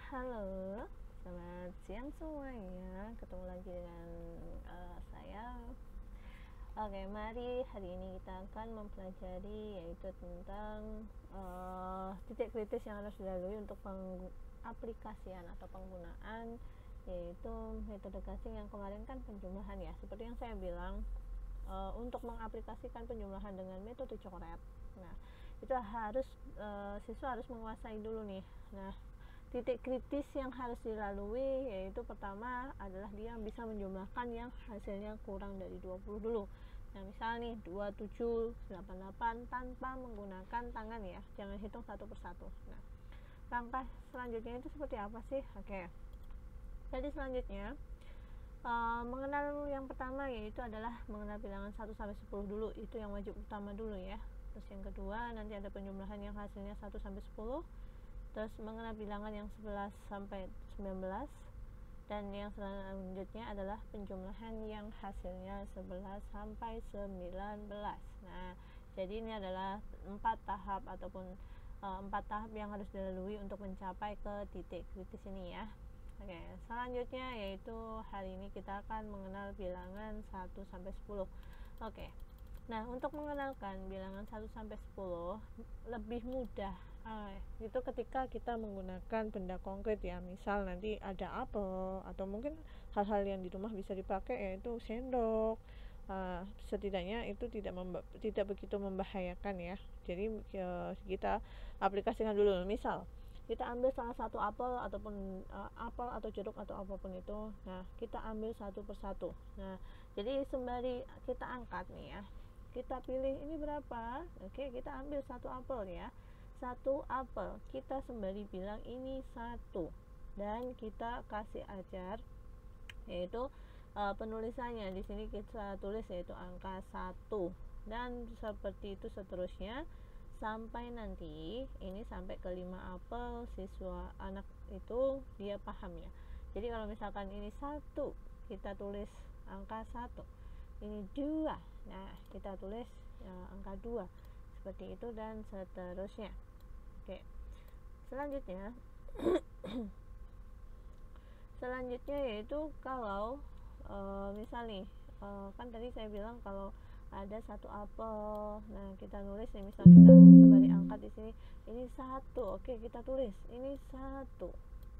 Halo, selamat siang semuanya. Ketemu lagi dengan saya. Oke, mari hari ini kita akan mempelajari yaitu tentang titik kritis yang harus dilalui untuk pengaplikasian atau penggunaan yaitu metode casing yang kemarin kan penjumlahan ya. Seperti yang saya bilang, untuk mengaplikasikan penjumlahan dengan metode coret. Nah, itu harus siswa harus menguasai dulu nih. Nah, titik kritis yang harus dilalui yaitu pertama adalah dia bisa menjumlahkan yang hasilnya kurang dari 20 dulu. Nah, misal nih 27, 88 tanpa menggunakan tangan ya. Jangan hitung satu persatu. Nah, langkah selanjutnya itu seperti apa sih? Oke. Jadi selanjutnya mengenal yang pertama yaitu adalah mengenal bilangan 1 sampai 10 dulu. Itu yang wajib utama dulu ya. Terus yang kedua nanti ada penjumlahan yang hasilnya 1 sampai 10. Terus mengenal bilangan yang 11 sampai 19 dan yang selanjutnya adalah penjumlahan yang hasilnya 11 sampai 19. Nah, jadi ini adalah 4 tahap ataupun 4 tahap yang harus dilalui untuk mencapai ke titik kritis ini ya. Oke, selanjutnya yaitu hari ini kita akan mengenal bilangan 1 sampai 10. Oke. Nah, untuk mengenalkan bilangan 1 sampai 10 lebih mudah itu ketika kita menggunakan benda konkret ya. Misal nanti ada apel atau mungkin hal-hal yang di rumah bisa dipakai yaitu sendok. Setidaknya itu tidak begitu membahayakan ya. Jadi kita aplikasikan dulu. Misal kita ambil salah satu apel ataupun apel atau jeruk atau apapun itu. Nah, kita ambil satu persatu. Nah, jadi sembari kita angkat nih ya, kita pilih ini berapa. Oke, kita ambil satu apel ya, satu apel, kita sembari bilang ini satu, dan kita kasih ajar yaitu penulisannya. Di sini kita tulis yaitu angka 1 dan seperti itu seterusnya sampai nanti ini sampai ke 5 apel siswa anak itu dia paham ya. Jadi kalau misalkan ini 1 kita tulis angka 1, ini 2, nah kita tulis angka 2 seperti itu dan seterusnya. Oke, selanjutnya selanjutnya yaitu kalau misal nih kan tadi saya bilang kalau ada satu apel, nah kita nulis nih, misal kita sembari angkat di sini ini 1, oke kita tulis ini 1.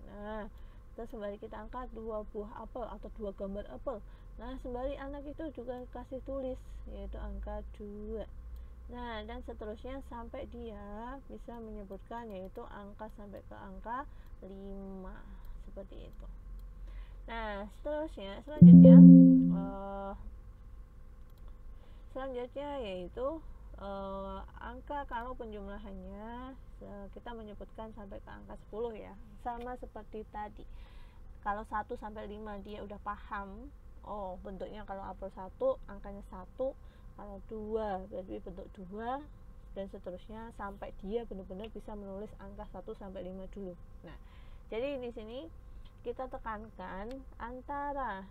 Nah, terus sembari kita angkat 2 buah apel atau 2 gambar apel, nah sembari anak itu juga kasih tulis yaitu angka 2. Nah, dan seterusnya sampai dia bisa menyebutkan yaitu angka sampai ke angka 5 seperti itu. Nah, selanjutnya yaitu angka kalau penjumlahannya kita menyebutkan sampai ke angka 10 ya. Sama seperti tadi. Kalau 1 sampai 5 dia udah paham. Oh, bentuknya kalau apel 1 angkanya 1, kalau 2 berarti bentuk 2 dan seterusnya sampai dia benar-benar bisa menulis angka 1 sampai 5 dulu. Nah, jadi di sini kita tekankan antara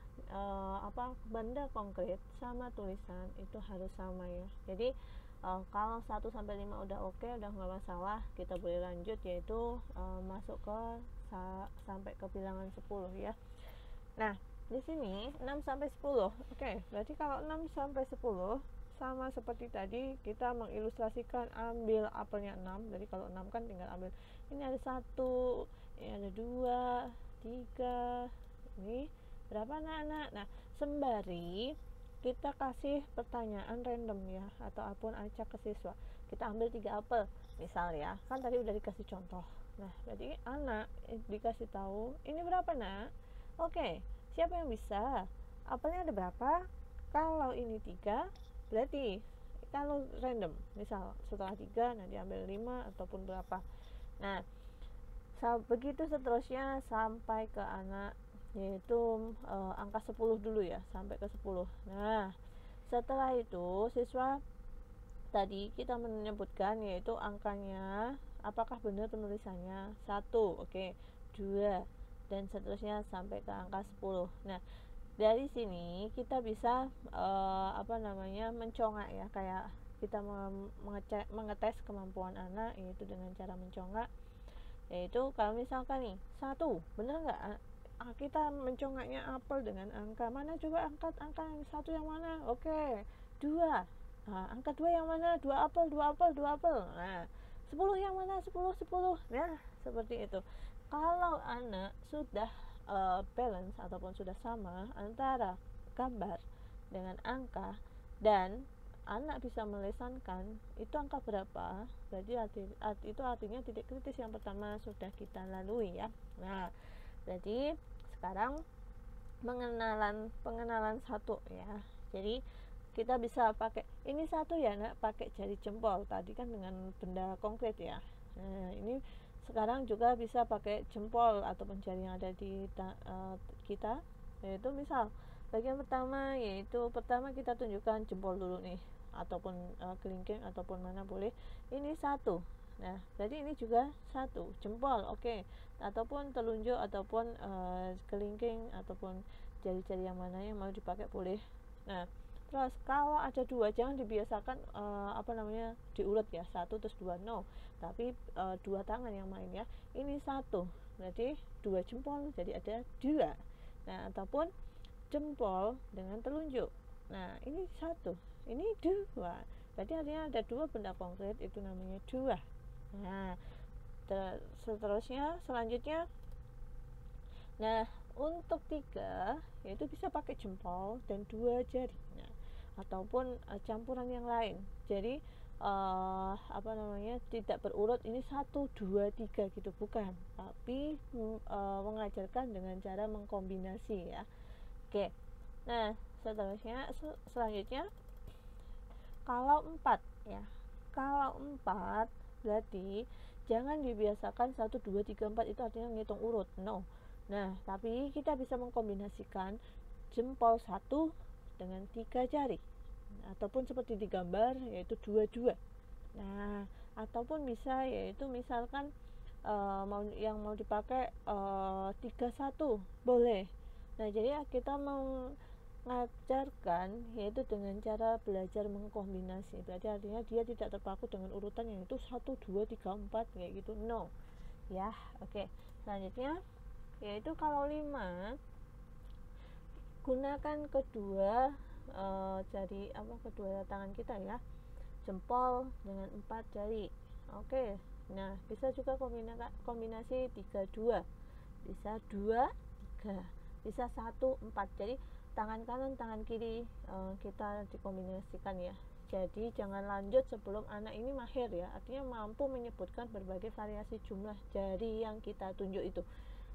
benda konkret sama tulisan itu harus sama ya. Jadi kalau 1 sampai 5 udah oke, udah nggak masalah, kita boleh lanjut yaitu masuk ke sampai ke bilangan 10 ya. Nah, di sini 6 sampai 10. Oke, berarti kalau 6 sampai 10 sama seperti tadi, kita mengilustrasikan ambil apelnya 6. Jadi kalau 6 kan tinggal ambil ini ada 1, ini ada 2, 3, ini berapa anak-anak. Nah, sembari kita kasih pertanyaan random ya, atau apapun acak ke siswa, kita ambil 3 apel misal ya, kan tadi udah dikasih contoh. Nah, berarti anak dikasih tahu ini berapa nak. Oke, siapa yang bisa, apelnya ada berapa. Kalau ini 3 berarti kalau random misal setelah 3 nah diambil 5 ataupun berapa. Nah, begitu seterusnya sampai ke anak yaitu angka 10 dulu ya, sampai ke 10. Nah, setelah itu siswa tadi kita menyebutkan yaitu angkanya apakah benar penulisannya 1, oke, 2 dan seterusnya sampai ke angka 10. Nah, dari sini kita bisa mencongak ya, kayak kita mengetes kemampuan anak yaitu dengan cara mencongak. Yaitu kalau misalkan nih 1, bener nggak kita mencongaknya apel dengan angka mana, coba angkat angka yang 1 yang mana? Oke, 2. Nah, angka 2 yang mana? 2 apel, 2 apel, 2 apel. Nah, 10 yang mana? 10, 10. Nah, seperti itu. Kalau anak sudah balance ataupun sudah sama antara gambar dengan angka, dan anak bisa melesankan itu angka berapa, berarti itu artinya titik kritis yang pertama sudah kita lalui ya. Nah, jadi sekarang pengenalan 1 ya. Jadi kita bisa pakai ini 1 ya nak, pakai jari jempol tadi kan dengan benda konkret ya. Nah, ini sekarang juga bisa pakai jempol ataupun jari yang ada di kita, yaitu misal bagian pertama, yaitu pertama kita tunjukkan jempol dulu nih, ataupun kelingking ataupun mana boleh, ini 1. Nah, jadi ini juga 1 jempol, oke. Ataupun telunjuk ataupun kelingking ataupun jari-jari yang mana yang mau dipakai boleh. Nah, terus kalau ada 2 jangan dibiasakan diurut ya, 1 terus 2, no, tapi 2 tangan yang main ya. Ini 1 berarti 2 jempol, jadi ada 2. Nah, ataupun jempol dengan telunjuk. Nah, ini 1, ini 2, berarti artinya ada 2 benda konkret, itu namanya 2. Nah, selanjutnya, nah untuk 3 yaitu bisa pakai jempol dan 2 jari. Nah, ataupun campuran yang lain. Jadi tidak berurut ini 1, 2, 3 gitu, bukan, tapi mengajarkan dengan cara mengkombinasi ya. Oke. Nah, selanjutnya kalau 4 ya. Kalau 4 berarti jangan dibiasakan 1, 2, 3, 4 itu artinya ngitung urut, no. Nah, tapi kita bisa mengkombinasikan jempol 1 dengan 3 jari, ataupun seperti di gambar yaitu 2, 2. Nah, ataupun bisa yaitu misalkan yang mau dipakai 3, 1 boleh. Nah, jadi kita mau ngajarkan yaitu dengan cara belajar mengkombinasi, berarti artinya dia tidak terpaku dengan urutan yang itu 1, 2, 3, 4 kayak gitu, no ya. Oke. Selanjutnya yaitu kalau 5, gunakan kedua kedua tangan kita ya, jempol dengan 4 jari. Oke. Nah, bisa juga kombinasi 3, 2, bisa 2, 3, bisa 1, 4. Jadi tangan kanan tangan kiri kita dikombinasikan ya. Jadi jangan lanjut sebelum anak ini mahir ya, artinya mampu menyebutkan berbagai variasi jumlah jari yang kita tunjuk itu.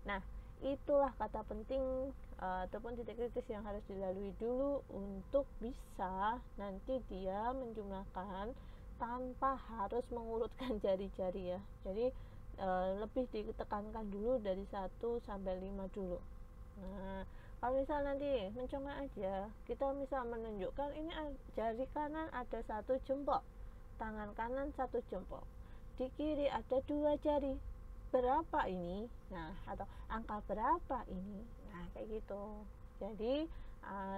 Nah, itulah kata penting ataupun titik kritis yang harus dilalui dulu untuk bisa nanti dia menjumlahkan tanpa harus mengurutkan jari-jari ya. Jadi lebih ditekankan dulu dari 1 sampai 5 dulu. Nah, kalau misal nanti mencongak aja, kita misal menunjukkan ini jari kanan ada 1 jempol, tangan kanan 1 jempol, di kiri ada 2 jari, berapa ini? Nah, atau angka berapa ini? Nah, kayak gitu. Jadi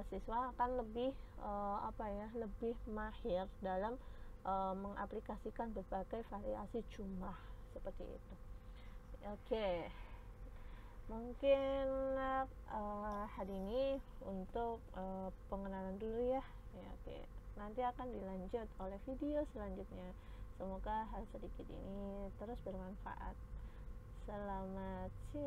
siswa akan lebih lebih mahir dalam mengaplikasikan berbagai variasi jumlah seperti itu. Oke. Mungkin hari ini untuk pengenalan dulu ya. Oke. Nanti akan dilanjut oleh video selanjutnya. Semoga hal sedikit ini terus bermanfaat. Selamat siang.